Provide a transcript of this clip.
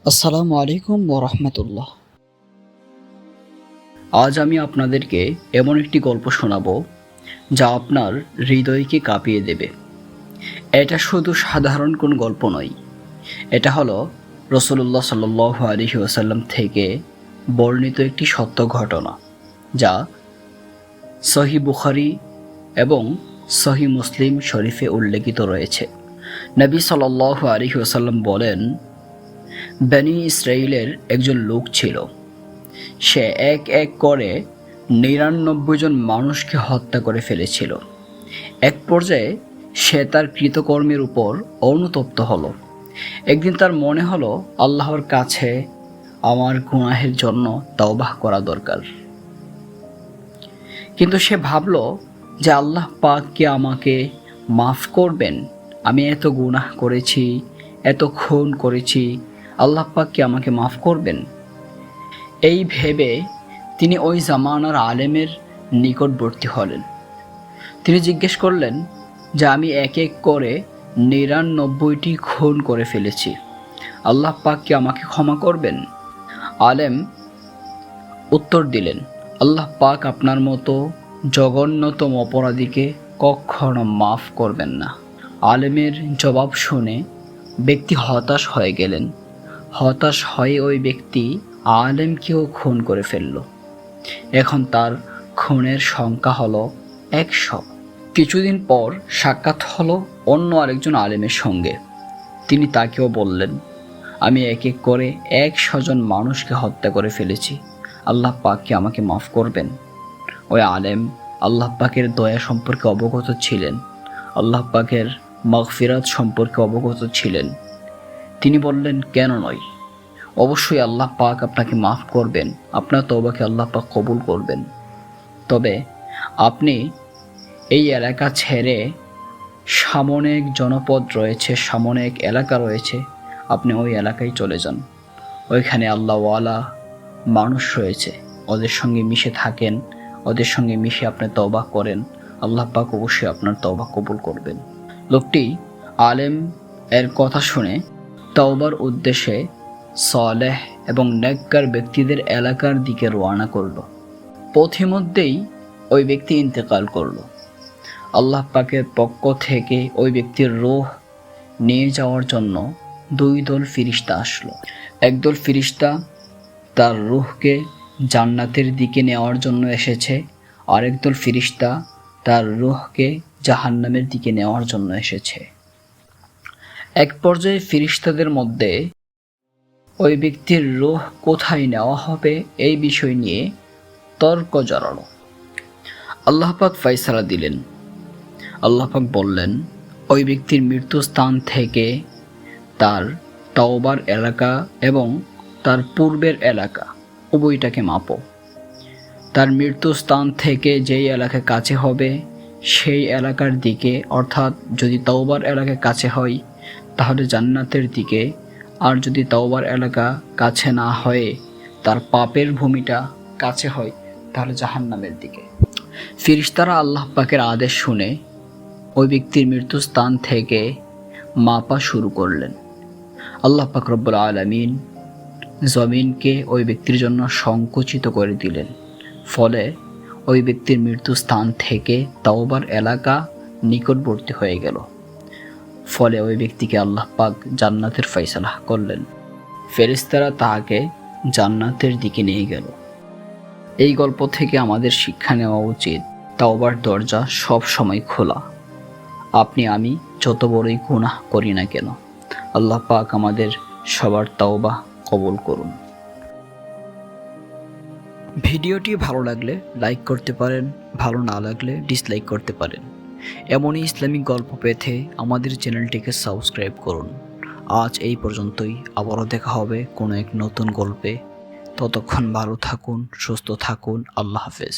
আসসালামু আলাইকুম ওরহমতুল্লাহ। আজ আমি আপনাদেরকে এমন একটি গল্প শোনাবো যা আপনার হৃদয়কে কাঁপিয়ে দেবে। এটা শুধু সাধারণ কোনো গল্প নয়, এটা হলো রাসূলুল্লাহ সাল্লাল্লাহু আলাইহি ওয়াসাল্লাম থেকে বর্ণিত একটি সত্য ঘটনা, যা সহিহ বুখারী এবং সহিহ মুসলিম শরীফে উল্লেখিত রয়েছে। নবী সাল্লাল্লাহু আলাইহি ওয়াসাল্লাম বলেন, বনী ইসরাইলের একজন লোক ছিল। সে এক এক করে ৯৯ জন মানুষকে হত্যা করে ফেলেছিল। এক পর্যায়ে সে তার কৃতকর্মের উপর অনুতপ্ত হলো। একদিন তার মনে হলো আল্লাহর কাছে আমার গুনাহের জন্য তওবাহ করা দরকার। কিন্তু সে ভাবল যে আল্লাহ পাক কি আমাকে মাফ করবেন? আমি এত গুনাহ করেছি, এত খুন করেছি, আল্লাহ পাক কি আমাকে মাফ করবেন? এই ভেবে তিনি ওই জামানার আলেমের নিকটবর্তী হলেন। তিনি জিজ্ঞেস করলেন যে আমি এক এক করে ৯৯টি খুন করে ফেলেছি, আল্লাহ পাক কি আমাকে ক্ষমা করবেন? আলেম উত্তর দিলেন, আল্লাহ পাক আপনার মতো জঘন্যতম অপরাধীকে কখনো মাফ করবেন না। আলেমের জবাব শুনে ব্যক্তি হতাশ হয়ে গেলেন। হতাশ হয়ে ওই ব্যক্তি আলেমকেও খুন করে ফেলল। এখন তার খুনের সংখ্যা হলো ১০০। কিছুদিন পর সাক্ষাৎ হলো অন্য আরেকজন আলেমের সঙ্গে। তিনি তাকেও বললেন, আমি এক এক করে ১০০ জন মানুষকে হত্যা করে ফেলেছি, আল্লাহ পাক কি আমাকে মাফ করবেন? ওই আলেম আল্লাহ পাকের দয়া সম্পর্কে অবগত ছিলেন, আল্লাহ পাকের মাগফিরাত সম্পর্কে অবগত ছিলেন। তিনি বললেন, কেন নয়, অবশ্যই আল্লাহ পাক আপনাকে মাফ করবেন, আপনার তওবাকে আল্লাহ পাক কবুল করবেন। তবে আপনি এই এলাকা ছেড়ে সামনে এক জনপদ রয়েছে, সামনে এক এলাকা রয়েছে, আপনি ওই এলাকায় চলে যান। ওইখানে আল্লাহওয়ালা মানুষ রয়েছে, ওদের সঙ্গে মিশে থাকেন, ওদের সঙ্গে মিশে আপনি তওবা করেন, আল্লাহ পাক অবশ্যই আপনার তওবা কবুল করবেন। লোকটি আলেম এর কথা শুনে তওবার উদ্দেশ্যে সালেহ এবং নেককার ব্যক্তিদের এলাকার দিকে রওনা করল। পথিমধ্যেই ওই ব্যক্তি ইন্তেকাল করল। আল্লাহ পাকের পক্ষ থেকে ওই ব্যক্তির রূহ নিয়ে যাওয়ার জন্য ২ দল ফিরিস্তা আসলো। একদল ফিরিস্তা তার রূহকে জান্নাতের দিকে নেওয়ার জন্য এসেছে, আরেক দল ফিরিস্তা তার রূহকে জাহান্নামের দিকে নেওয়ার জন্য এসেছে। এক পর্যায়ে ফিরিস্তাদের মধ্যে ওই ব্যক্তির রূহ কোথায় নেওয়া হবে এই বিষয় নিয়ে তর্ক জড়ালো। আল্লাহ পাক ফয়সালা দিলেন। আল্লাহ পাক বললেন, ওই ব্যক্তির মৃত্যুস্থান থেকে তার তওবার এলাকা এবং তার পূর্বের এলাকা উভয়টাকে মাপো। তার মৃত্যুস্থান থেকে যেই এলাকা কাছে হবে সেই এলাকার দিকে, অর্থাৎ যদি তওবার এলাকা কাছে হয় তাহলে জান্নাতের দিকে, আর যদি তওবার এলাকা কাছে না হয়ে তার পাপের ভূমিটা কাছে হয় তাহলে জাহান্নামের দিকে। ফিরিস্তারা আল্লাহ পাকের আদেশ শুনে ওই ব্যক্তির মৃত্যুস্থান থেকে মাপা শুরু করলেন। আল্লাহ পাক রব্বুল আলামিন জমিনকে ওই ব্যক্তির জন্য সংকুচিত করে দিলেন। ফলে ওই ব্যক্তির মৃত্যুস্থান থেকে তওবার এলাকা নিকটবর্তী হয়ে গেল। ফলে ওই ব্যক্তিকে আল্লাহ পাক জান্নাতের ফয়সালা করলেন। ফেরেশতারা তাহাকে জান্নাতের দিকে নিয়ে গেল। এই গল্প থেকে আমাদের শিক্ষা নেওয়া উচিত, তওবার দরজা সব সময় খোলা। আপনি আমি যত বড়ই গুনাহ করি না কেন, আল্লাহ পাক আমাদের সবার তওবা কবুল করুন। ভিডিওটি ভালো লাগলে লাইক করতে পারেন, ভালো না লাগলে ডিসলাইক করতে পারেন। এমনই ইসলামিক গল্প পেতে আমাদের চ্যানেলটিকে সাবস্ক্রাইব করুন। আজ এই পর্যন্তই, আবারও দেখা হবে কোনো এক নতুন গল্পে। ততক্ষণ ভালো থাকুন, সুস্থ থাকুন। আল্লাহ হাফেজ।